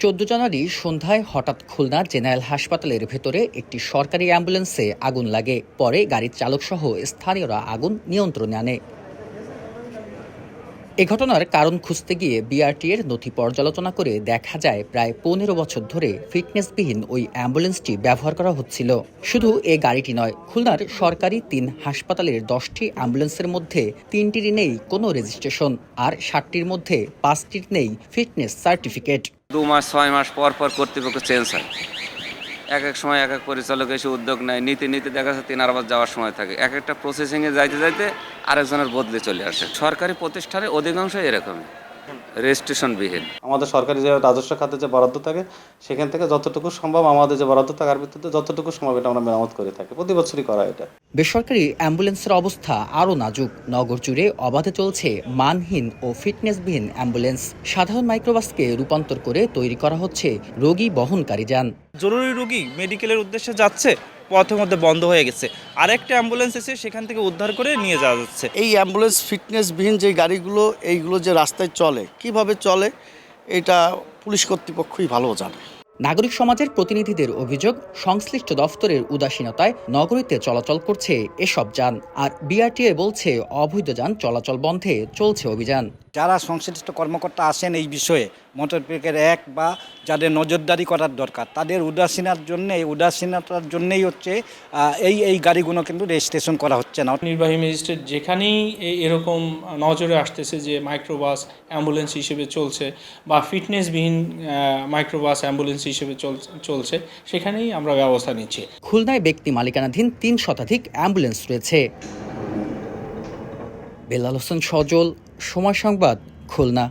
14 জানুয়ারি সন্ধ্যায় হঠাৎ খুলনা জেনারেল হাসপাতালের ভেতরে একটি সরকারি অ্যাম্বুলেন্সে আগুন লাগে। পরে গাড়ির চালকসহ স্থানীয়রা আগুন নিয়ন্ত্রণে আনে। এ ঘটনার কারণ খুঁজতে গিয়ে বিআরটিএর নথি পর্যালোচনা করে দেখা যায় প্রায় 15 বছর ধরে ফিটনেসবিহীন ওই অ্যাম্বুলেন্সটি ব্যবহার করা হচ্ছিল। শুধু এ গাড়িটি নয়, খুলনার সরকারি 3 হাসপাতালের 10টি অ্যাম্বুলেন্সের মধ্যে 3টির নেই কোনো রেজিস্ট্রেশন, আর 7টির মধ্যে 5টির নেই ফিটনেস সার্টিফিকেট। 2 মাস 6 মাস পর পর কর্তৃপক্ষ চেঞ্জ হয়। এক এক সময় এক এক পরিচালক এসে উদ্যোগ নেয়, নিতে দেখা যাচ্ছে 3 বার যাওয়ার সময় থাকে। এক একটা প্রসেসিংয়ে যাইতে আরেকজনের বদলে চলে আসে। সরকারি প্রতিষ্ঠানে অধিকাংশই এরকমই রেজিস্ট্রেশনবিহীন। আমাদের সরকারি যে রাজস্ব খাতে যে বরাদ্দ থাকে সেখান থেকে যতটুকু সম্ভব আমাদের যে বরাদ্দ থাকার ভিত্তিতে যতটুকু সম্ভব এটা আমরা মেরামত করে থাকি। প্রতি বছরই করা এটা। বেসরকারি অ্যাম্বুলেন্সের অবস্থা আরও নাজুক। নগর জুড়ে অবাধে চলছে মানহীন ও ফিটনেসবিহীন অ্যাম্বুলেন্স। সাধারণ মাইক্রোবাসকে রূপান্তর করে তৈরি করা হচ্ছে রোগী বহনকারী যান। জরুরি রোগী মেডিকেলের উদ্দেশ্যে যাচ্ছে, পথের মধ্যে বন্ধ হয়ে গেছে, আরেকটা অ্যাম্বুলেন্স এসে সেখান থেকে উদ্ধার করে নিয়ে যাওয়া যাচ্ছে। এই অ্যাম্বুলেন্স ফিটনেসবিহীন যে গাড়িগুলো এইগুলো যে রাস্তায় চলে, কিভাবে চলে এটা পুলিশ কর্তৃপক্ষই ভালো জানে। নাগরিক সমাজের প্রতিনিধিদের অভিযোগ, সংশ্লিষ্ট দফতরের উদাসীনতায় নগরীতে চলাচল করছে এসব যান। আর বিআরটিএ বলছে অবৈধ যান চলাচল বন্ধে চলছে অভিযান। যারা সংশ্লিষ্ট কর্মকর্তা আসেন এই বিষয়ে মোটর ভেহিকেল অ্যাক্ট বা যাদের নজরদারি করার দরকার, তাদের উদাসীনতার জন্যই হচ্ছে এই গাড়িগুলো কিন্তু রেজিস্ট্রেশন করা হচ্ছে না। নির্বাহী ম্যাজিস্ট্রেট যেখানেই এরকম নজরে আসতেছে যে মাইক্রোবাস অ্যাম্বুলেন্স হিসেবে চলছে বা ফিটনেসবিহীন মাইক্রোবাস অ্যাম্বুলেন্স হিসেবে চলছে, সেখানেই আমরা ব্যবস্থা নিচ্ছি। খুলনায় ব্যক্তি মালিকানাধীন 3 শতাধিক অ্যাম্বুলেন্স রয়েছে। বেলাল হোসেন সজল, সময় সংবাদ, খুলনা।